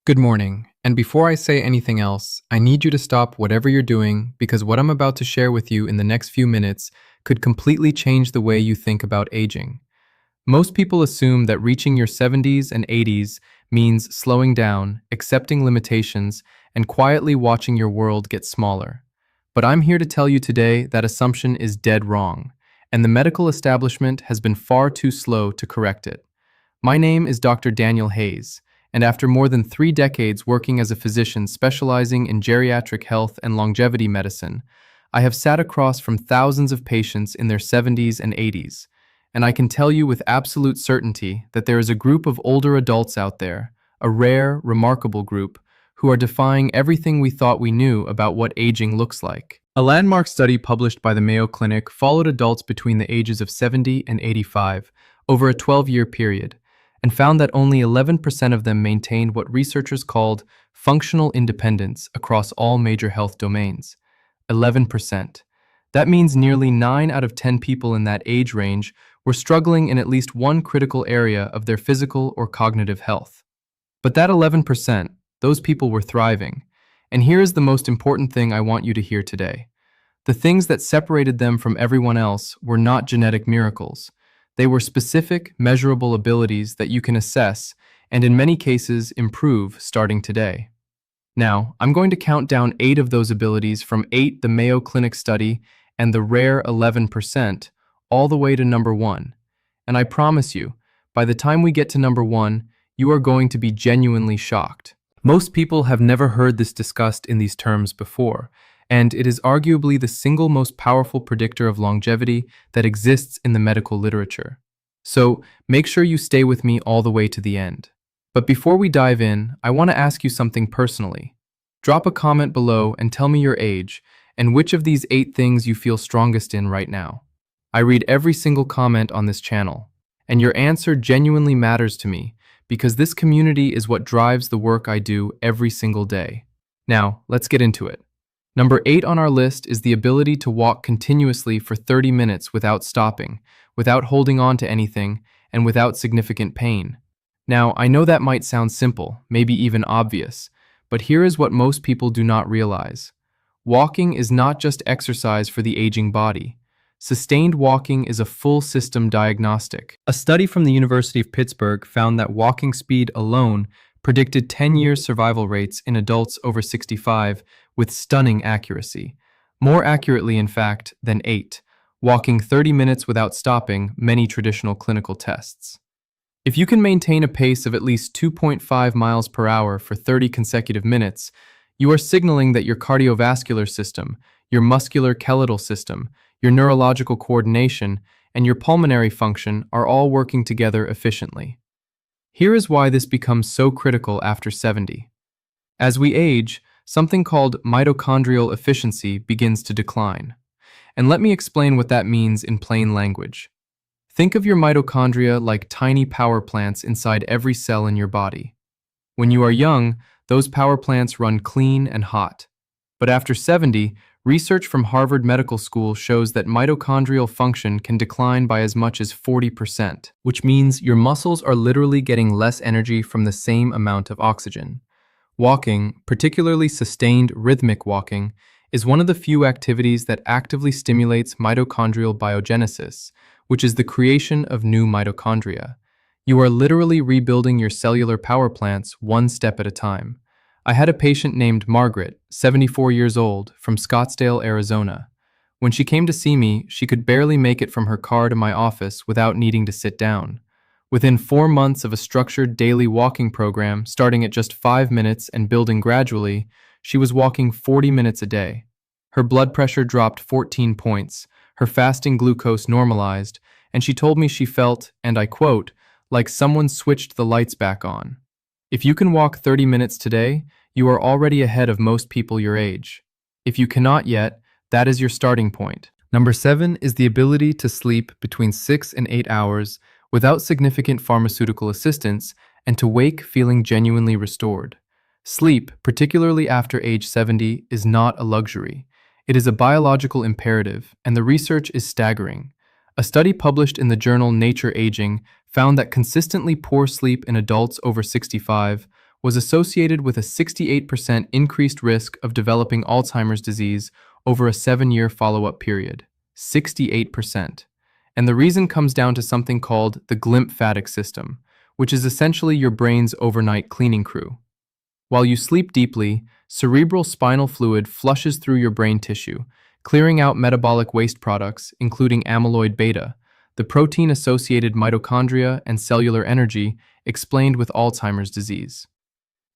Good morning, and before I say anything else, I need you to stop whatever you're doing because what I'm about to share with you in the next few minutes could completely change the way you think about aging. Most people assume that reaching your 70s and 80s means slowing down, accepting limitations, and quietly watching your world get smaller. But I'm here to tell you today that assumption is dead wrong, and the medical establishment has been far too slow to correct it. My name is Dr. Daniel Hayes, and after more than 3 decades working as a physician specializing in geriatric health and longevity medicine, I have sat across from thousands of patients in their 70s and 80s, and I can tell you with absolute certainty that there is a group of older adults out there, a rare, remarkable group, who are defying everything we thought we knew about what aging looks like. A landmark study published by the Mayo Clinic followed adults between the ages of 70 and 85 over a 12-year period, and found that only 11% of them maintained what researchers called functional independence across all major health domains. 11%. That means nearly 9 out of 10 people in that age range were struggling in at least one critical area of their physical or cognitive health. But that 11%, those people were thriving. And here is the most important thing I want you to hear today. The things that separated them from everyone else were not genetic miracles. They were specific, measurable abilities that you can assess and in many cases improve starting today. Now, I'm going to count down 8 of those abilities from 8 the Mayo Clinic study and the rare 11% all the way to number 1. And I promise you, by the time we get to number 1, you are going to be genuinely shocked. Most people have never heard this discussed in these terms before, and it is arguably the single most powerful predictor of longevity that exists in the medical literature. So make sure you stay with me all the way to the end. But before we dive in, I want to ask you something personally. Drop a comment below and tell me your age and which of these 8 things you feel strongest in right now. I read every single comment on this channel, and your answer genuinely matters to me because this community is what drives the work I do every single day. Now, let's get into it. Number 8 on our list is the ability to walk continuously for 30 minutes without stopping, without holding on to anything, and without significant pain. Now, I know that might sound simple, maybe even obvious, but here is what most people do not realize. Walking is not just exercise for the aging body. Sustained walking is a full system diagnostic. A study from the University of Pittsburgh found that walking speed alone predicted 10-year survival rates in adults over 65 with stunning accuracy. More accurately, in fact, than 8, walking 30 minutes without stopping many traditional clinical tests. If you can maintain a pace of at least 2.5 miles per hour for 30 consecutive minutes, you are signaling that your cardiovascular system, your muscular-skeletal system, your neurological coordination, and your pulmonary function are all working together efficiently. Here is why this becomes so critical after 70. As we age, something called mitochondrial efficiency begins to decline. And let me explain what that means in plain language. Think of your mitochondria like tiny power plants inside every cell in your body. When you are young, those power plants run clean and hot. But after 70, research from Harvard Medical School shows that mitochondrial function can decline by as much as 40%, which means your muscles are literally getting less energy from the same amount of oxygen. Walking, particularly sustained rhythmic walking, is one of the few activities that actively stimulates mitochondrial biogenesis, which is the creation of new mitochondria. You are literally rebuilding your cellular power plants one step at a time. I had a patient named Margaret, 74 years old, from Scottsdale, Arizona. When she came to see me, she could barely make it from her car to my office without needing to sit down. Within 4 months of a structured daily walking program, starting at just 5 minutes and building gradually, she was walking 40 minutes a day. Her blood pressure dropped 14 points, her fasting glucose normalized, and she told me she felt, and I quote, like someone switched the lights back on. If you can walk 30 minutes today, you are already ahead of most people your age. If you cannot yet, that is your starting point. Number 7 is the ability to sleep between 6 and 8 hours without significant pharmaceutical assistance and to wake feeling genuinely restored. Sleep, particularly after age 70, is not a luxury. It is a biological imperative, and the research is staggering. A study published in the journal Nature Aging found that consistently poor sleep in adults over 65 was associated with a 68% increased risk of developing Alzheimer's disease over a 7-year follow-up period. 68%. And the reason comes down to something called the glymphatic system, which is essentially your brain's overnight cleaning crew. While you sleep deeply, cerebral spinal fluid flushes through your brain tissue, clearing out metabolic waste products, including amyloid beta, the protein-associated mitochondria and cellular energy explained with Alzheimer's disease.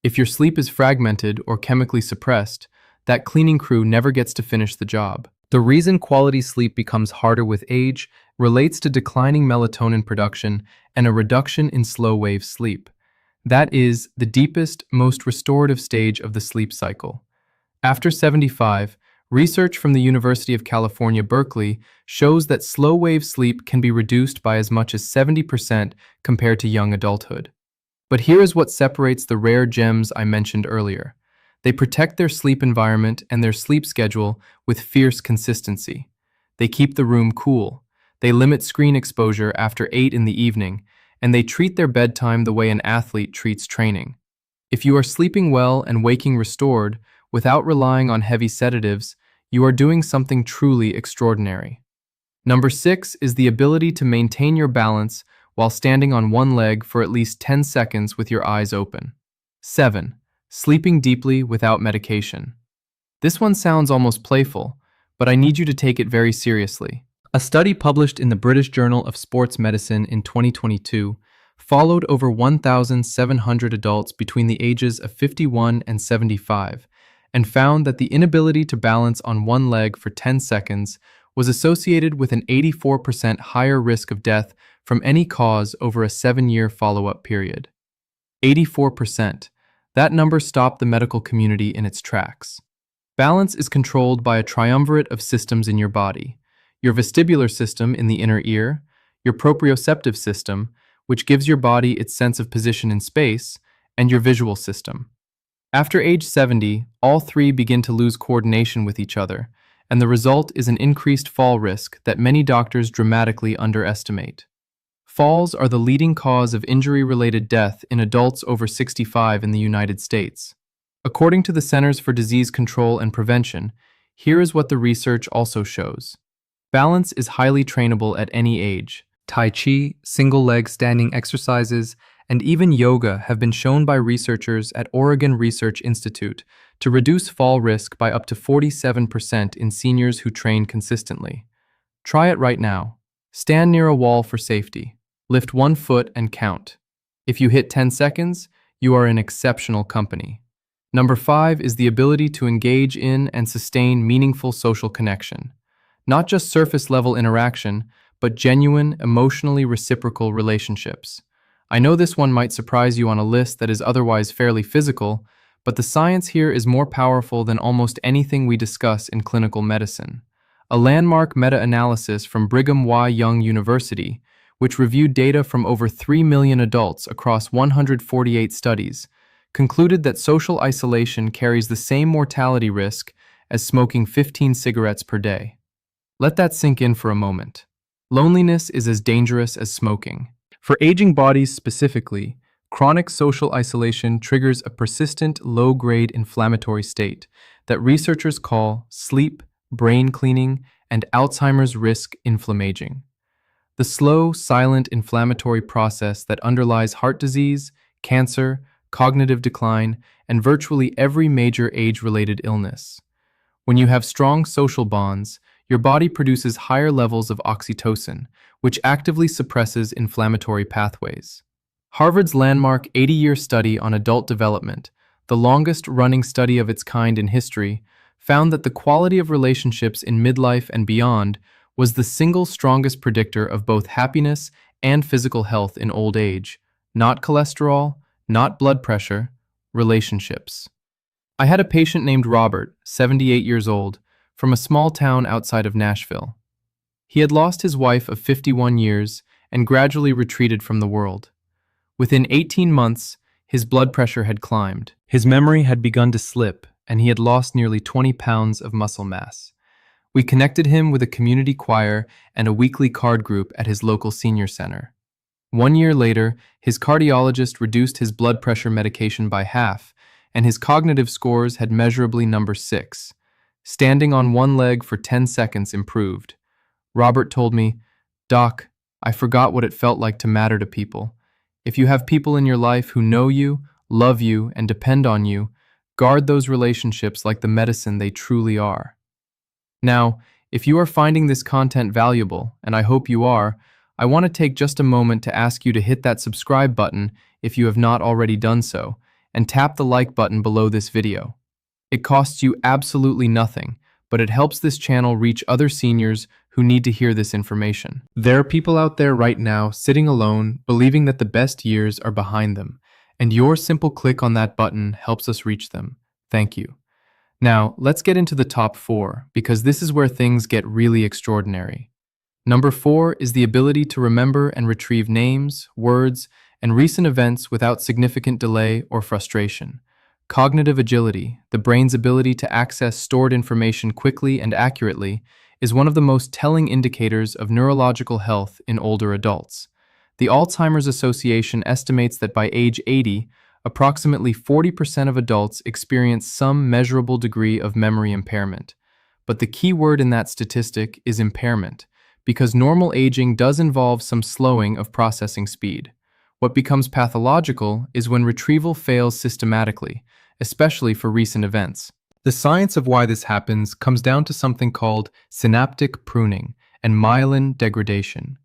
If your sleep is fragmented or chemically suppressed, that cleaning crew never gets to finish the job. The reason quality sleep becomes harder with age relates to declining melatonin production and a reduction in slow-wave sleep. That is the deepest, most restorative stage of the sleep cycle. After 75, research from the University of California, Berkeley shows that slow-wave sleep can be reduced by as much as 70% compared to young adulthood. But here is what separates the rare gems I mentioned earlier. They protect their sleep environment and their sleep schedule with fierce consistency. They keep the room cool. They limit screen exposure after 8 in the evening, and they treat their bedtime the way an athlete treats training. If you are sleeping well and waking restored, without relying on heavy sedatives, you are doing something truly extraordinary. Number 6 is the ability to maintain your balance while standing on one leg for at least 10 seconds with your eyes open. 7. Sleeping deeply without medication. This one sounds almost playful, but I need you to take it very seriously. A study published in the British Journal of Sports Medicine in 2022 followed over 1,700 adults between the ages of 51 and 75 and found that the inability to balance on one leg for 10 seconds was associated with an 84% higher risk of death from any cause over a 7-year follow-up period. 84%. That number stopped the medical community in its tracks. Balance is controlled by a triumvirate of systems in your body: your vestibular system in the inner ear, your proprioceptive system, which gives your body its sense of position in space, and your visual system. After age 70, all three begin to lose coordination with each other, and the result is an increased fall risk that many doctors dramatically underestimate. Falls are the leading cause of injury-related death in adults over 65 in the United States. According to the Centers for Disease Control and Prevention, here is what the research also shows. Balance is highly trainable at any age. Tai Chi, single-leg standing exercises, and even yoga have been shown by researchers at Oregon Research Institute to reduce fall risk by up to 47% in seniors who train consistently. Try it right now. Stand near a wall for safety. Lift one foot and count. If you hit 10 seconds, you are in exceptional company. Number 5 is the ability to engage in and sustain meaningful social connection. Not just surface-level interaction, but genuine, emotionally reciprocal relationships. I know this one might surprise you on a list that is otherwise fairly physical, but the science here is more powerful than almost anything we discuss in clinical medicine. A landmark meta-analysis from Brigham Y. Young University, which reviewed data from over 3 million adults across 148 studies, concluded that social isolation carries the same mortality risk as smoking 15 cigarettes per day. Let that sink in for a moment. Loneliness is as dangerous as smoking. For aging bodies specifically, chronic social isolation triggers a persistent low-grade inflammatory state that researchers call sleep, brain cleaning, and Alzheimer's risk inflammaging. The slow, silent inflammatory process that underlies heart disease, cancer, cognitive decline, and virtually every major age-related illness. When you have strong social bonds, your body produces higher levels of oxytocin, which actively suppresses inflammatory pathways. Harvard's landmark 80-year study on adult development, the longest-running study of its kind in history, found that the quality of relationships in midlife and beyond was the single strongest predictor of both happiness and physical health in old age. Not cholesterol, not blood pressure, relationships. I had a patient named Robert, 78 years old, from a small town outside of Nashville. He had lost his wife of 51 years and gradually retreated from the world. Within 18 months, his blood pressure had climbed. His memory had begun to slip, and he had lost nearly 20 pounds of muscle mass. We connected him with a community choir and a weekly card group at his local senior center. 1 year later, his cardiologist reduced his blood pressure medication by half, and his cognitive scores had measurably number 6. Standing on one leg for 10 seconds improved. Robert told me, "Doc, I forgot what it felt like to matter to people. If you have people in your life who know you, love you, and depend on you, guard those relationships like the medicine they truly are." Now, if you are finding this content valuable, and I hope you are, I want to take just a moment to ask you to hit that subscribe button if you have not already done so, and tap the like button below this video. It costs you absolutely nothing, but it helps this channel reach other seniors who need to hear this information. There are people out there right now sitting alone, believing that the best years are behind them, and your simple click on that button helps us reach them. Thank you. Now, let's get into the top 4, because this is where things get really extraordinary. Number 4 is the ability to remember and retrieve names, words, and recent events without significant delay or frustration. Cognitive agility, the brain's ability to access stored information quickly and accurately, is one of the most telling indicators of neurological health in older adults. The Alzheimer's Association estimates that by age 80, approximately 40% of adults experience some measurable degree of memory impairment. But the key word in that statistic is impairment, because normal aging does involve some slowing of processing speed. What becomes pathological is when retrieval fails systematically, especially for recent events. The science of why this happens comes down to something called synaptic pruning and myelin degradation.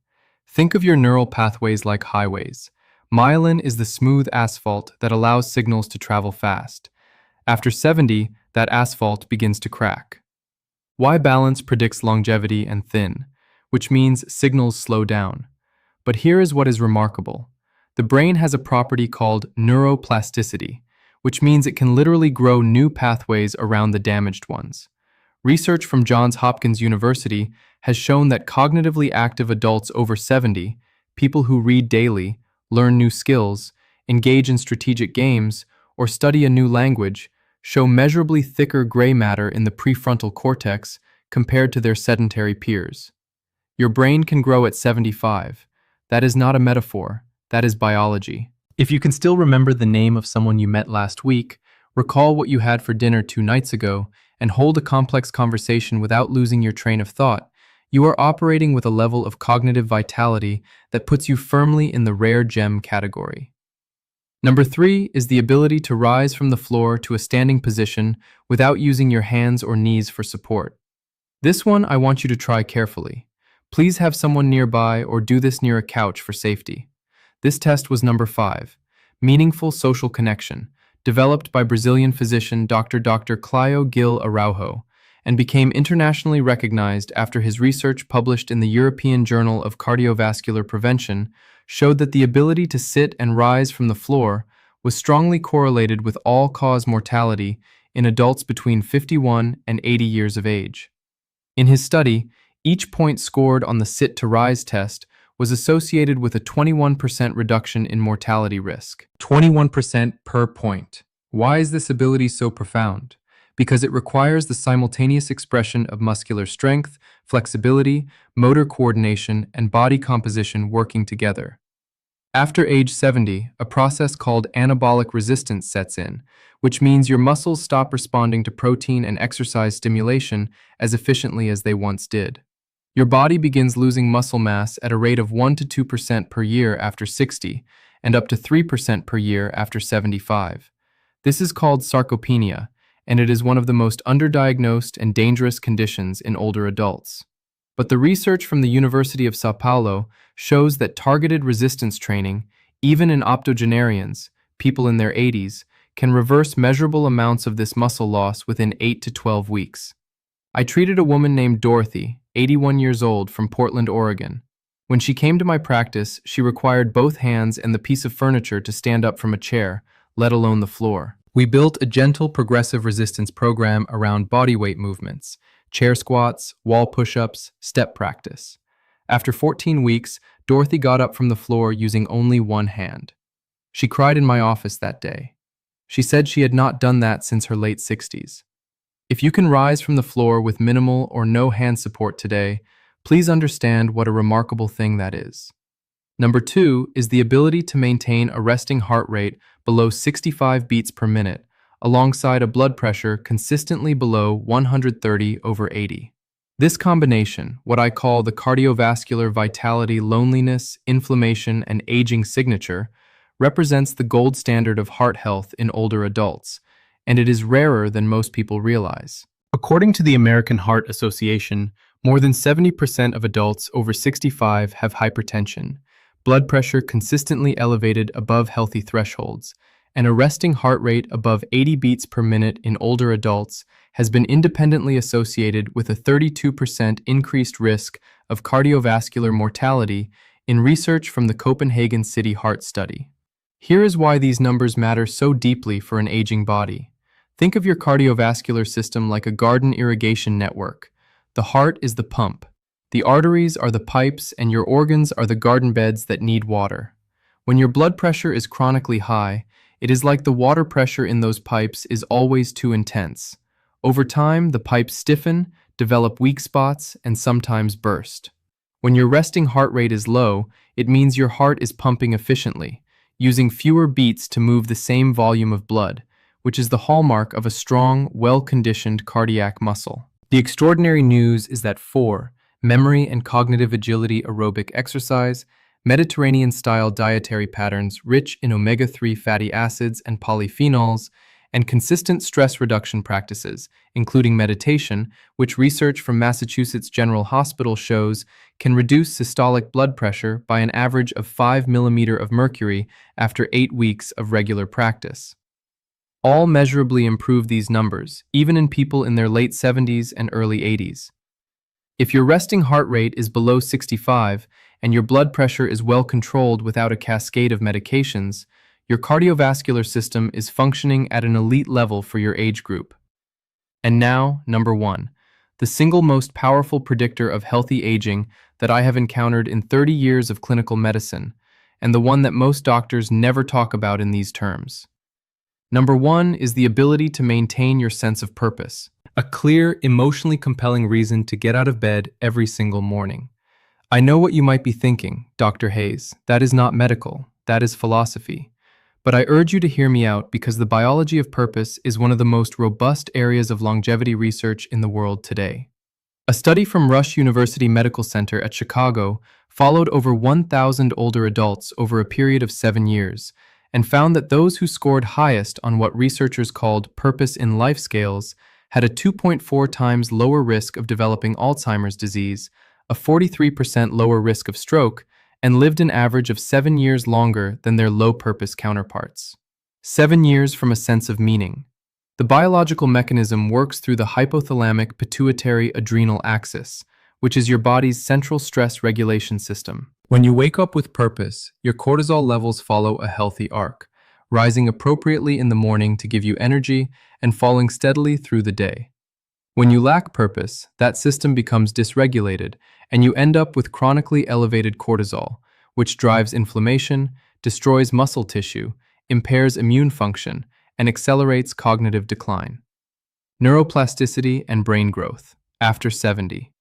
Think of your neural pathways like highways. Myelin is the smooth asphalt that allows signals to travel fast. After 70, that asphalt begins to crack. Why balance predicts longevity and thin, which means signals slow down. But here is what is remarkable. The brain has a property called neuroplasticity, which means it can literally grow new pathways around the damaged ones. Research from Johns Hopkins University has shown that cognitively active adults over 70, people who read daily, learn new skills, engage in strategic games, or study a new language, show measurably thicker gray matter in the prefrontal cortex compared to their sedentary peers. Your brain can grow at 75. That is not a metaphor, that is biology. If you can still remember the name of someone you met last week, recall what you had for dinner 2 nights ago, and hold a complex conversation without losing your train of thought, you are operating with a level of cognitive vitality that puts you firmly in the rare gem category. Number 3 is the ability to rise from the floor to a standing position without using your hands or knees for support. This one I want you to try carefully. Please have someone nearby or do this near a couch for safety. This test was number 5, meaningful social connection, developed by Brazilian physician Dr. Clio Gil Araujo, and became internationally recognized after his research published in the European Journal of Cardiovascular Prevention showed that the ability to sit and rise from the floor was strongly correlated with all-cause mortality in adults between 51 and 80 years of age. In his study, each point scored on the sit-to-rise test was associated with a 21% reduction in mortality risk. 21% per point. Why is this ability so profound? Because it requires the simultaneous expression of muscular strength, flexibility, motor coordination, and body composition working together. After age 70, a process called anabolic resistance sets in, which means your muscles stop responding to protein and exercise stimulation as efficiently as they once did. Your body begins losing muscle mass at a rate of 1 to 2% per year after 60, and up to 3% per year after 75. This is called sarcopenia, and it is one of the most underdiagnosed and dangerous conditions in older adults. But the research from the University of Sao Paulo shows that targeted resistance training, even in octogenarians, people in their 80s, can reverse measurable amounts of this muscle loss within 8 to 12 weeks. I treated a woman named Dorothy, 81 years old, from Portland, Oregon. When she came to my practice, she required both hands and the piece of furniture to stand up from a chair, let alone the floor. We built a gentle progressive resistance program around bodyweight movements, chair squats, wall push-ups, step practice. After 14 weeks, Dorothy got up from the floor using only one hand. She cried in my office that day. She said she had not done that since her late 60s. If you can rise from the floor with minimal or no hand support today, please understand what a remarkable thing that is. Number two is the ability to maintain a resting heart rate below 65 beats per minute, alongside a blood pressure consistently below 130 over 80. This combination, what I call the cardiovascular vitality, loneliness, inflammation, and aging signature, represents the gold standard of heart health in older adults, and it is rarer than most people realize. According to the American Heart Association, more than 70% of adults over 65 have hypertension, blood pressure consistently elevated above healthy thresholds, and a resting heart rate above 80 beats per minute in older adults has been independently associated with a 32% increased risk of cardiovascular mortality in research from the Copenhagen City Heart Study. Here is why these numbers matter so deeply for an aging body. Think of your cardiovascular system like a garden irrigation network. The heart is the pump. The arteries are the pipes, and your organs are the garden beds that need water. When your blood pressure is chronically high, it is like the water pressure in those pipes is always too intense. Over time, the pipes stiffen, develop weak spots, and sometimes burst. When your resting heart rate is low, it means your heart is pumping efficiently, using fewer beats to move the same volume of blood, which is the hallmark of a strong, well-conditioned cardiac muscle. The extraordinary news is that 4. Memory and cognitive agility aerobic exercise, Mediterranean-style dietary patterns rich in omega-3 fatty acids and polyphenols, and consistent stress reduction practices, including meditation, which research from Massachusetts General Hospital shows can reduce systolic blood pressure by an average of 5 mm of mercury after 8 weeks of regular practice. All measurably improve these numbers, even in people in their late 70s and early 80s. If your resting heart rate is below 65 and your blood pressure is well controlled without a cascade of medications, your cardiovascular system is functioning at an elite level for your age group. And now, number 1, the single most powerful predictor of healthy aging that I have encountered in 30 years of clinical medicine, and the one that most doctors never talk about in these terms. Number 1 is the ability to maintain your sense of purpose, a clear, emotionally compelling reason to get out of bed every single morning. I know what you might be thinking, Dr. Hayes. That is not medical, that is philosophy. But I urge you to hear me out because the biology of purpose is one of the most robust areas of longevity research in the world today. A study from Rush University Medical Center at Chicago followed over 1,000 older adults over a period of 7 years and found that those who scored highest on what researchers called purpose in life scales had a 2.4 times lower risk of developing Alzheimer's disease, a 43% lower risk of stroke, and lived an average of 7 years longer than their low-purpose counterparts. 7 years from a sense of meaning. The biological mechanism works through the hypothalamic pituitary adrenal axis, which is your body's central stress regulation system. When you wake up with purpose, your cortisol levels follow a healthy arc, rising appropriately in the morning to give you energy and falling steadily through the day. When you lack purpose, that system becomes dysregulated, and you end up with chronically elevated cortisol, which drives inflammation, destroys muscle tissue, impairs immune function, and accelerates cognitive decline. Neuroplasticity and brain growth. After 70.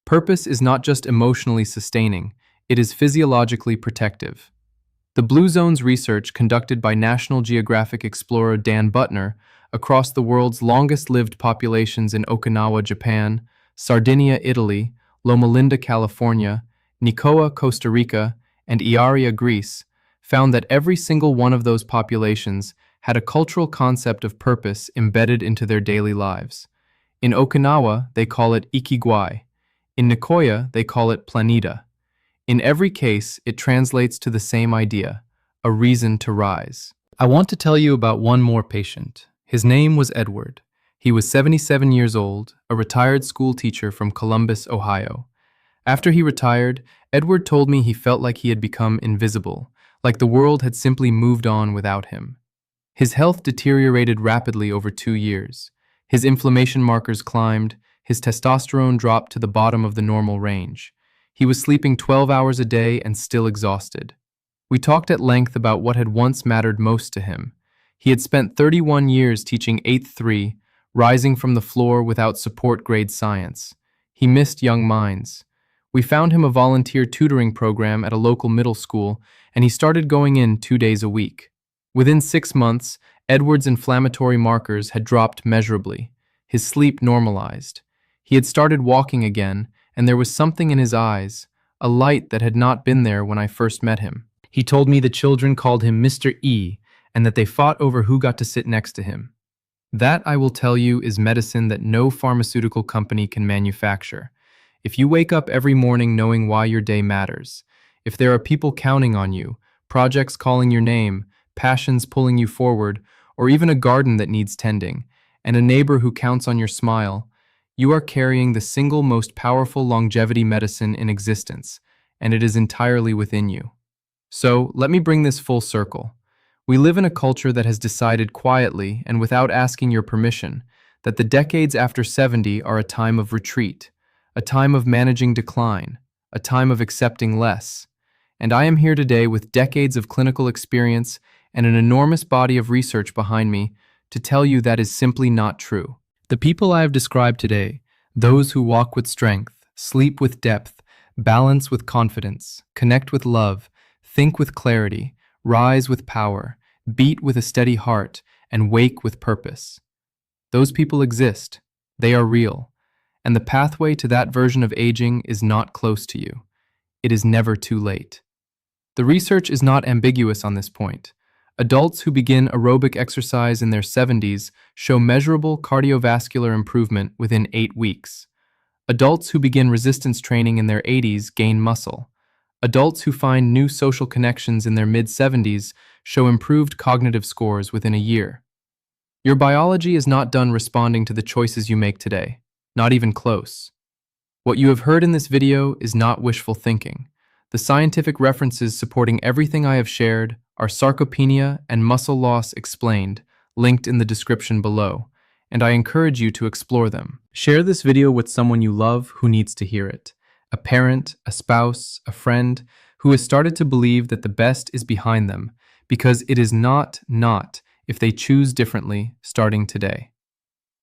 Purpose is not just emotionally sustaining, it is physiologically protective. The Blue Zones research conducted by National Geographic explorer Dan Buttner across the world's longest-lived populations in Okinawa, Japan, Sardinia, Italy, Loma Linda, California, Nicoya, Costa Rica, and Iaria, Greece, found that every single one of those populations had a cultural concept of purpose embedded into their daily lives. In Okinawa, they call it ikigai. In Nicoya, they call it planeta. In every case, it translates to the same idea, a reason to rise. I want to tell you about one more patient. His name was Edward. He was 77 years old, a retired school teacher from Columbus, Ohio. After he retired, Edward told me he felt like he had become invisible, like the world had simply moved on without him. His health deteriorated rapidly over 2 years. His inflammation markers climbed, his testosterone dropped to the bottom of the normal range. He was sleeping 12 hours a day and still exhausted. We talked at length about what had once mattered most to him. He had spent 31 years teaching 8th 3, rising from the floor without support grade science. He missed young minds. We found him a volunteer tutoring program at a local middle school, and he started going in 2 days a week. Within 6 months, Edward's inflammatory markers had dropped measurably. His sleep normalized. He had started walking again, and there was something in his eyes, a light that had not been there when I first met him. He told me the children called him Mr. E, and that they fought over who got to sit next to him. That, I will tell you, is medicine that no pharmaceutical company can manufacture. If you wake up every morning knowing why your day matters, if there are people counting on you, projects calling your name, passions pulling you forward, or even a garden that needs tending, and a neighbor who counts on your smile, you are carrying the single most powerful longevity medicine in existence, and it is entirely within you. So, let me bring this full circle. We live in a culture that has decided quietly and without asking your permission that the decades after 70 are a time of retreat, a time of managing decline, a time of accepting less. And I am here today with decades of clinical experience and an enormous body of research behind me to tell you that is simply not true. The people I have described today, those who walk with strength, sleep with depth, balance with confidence, connect with love, think with clarity, rise with power, beat with a steady heart, and wake with purpose. Those people exist. They are real. And the pathway to that version of aging is not close to you. It is never too late. The research is not ambiguous on this point. Adults who begin aerobic exercise in their 70s show measurable cardiovascular improvement within 8 weeks. Adults who begin resistance training in their 80s gain muscle. Adults who find new social connections in their mid-70s show improved cognitive scores within a year. Your biology is not done responding to the choices you make today, not even close. What you have heard in this video is not wishful thinking. The scientific references supporting everything I have shared are sarcopenia and muscle loss explained, linked in the description below, and I encourage you to explore them. Share this video with someone you love who needs to hear it. A parent, a spouse, a friend who has started to believe that the best is behind them, because it is not if they choose differently starting today.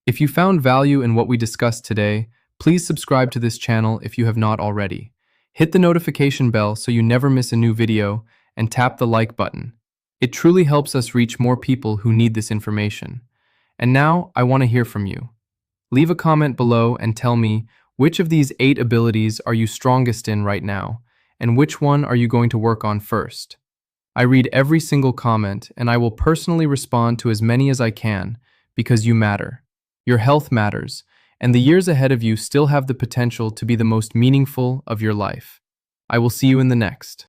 If you found value in what we discussed today, please subscribe to this channel if you have not already. Hit the notification bell so you never miss a new video, and tap the like button. It truly helps us reach more people who need this information. And now, I want to hear from you. Leave a comment below and tell me, which of these 8 abilities are you strongest in right now, and which one are you going to work on first? I read every single comment, and I will personally respond to as many as I can, because you matter. Your health matters, and the years ahead of you still have the potential to be the most meaningful of your life. I will see you in the next.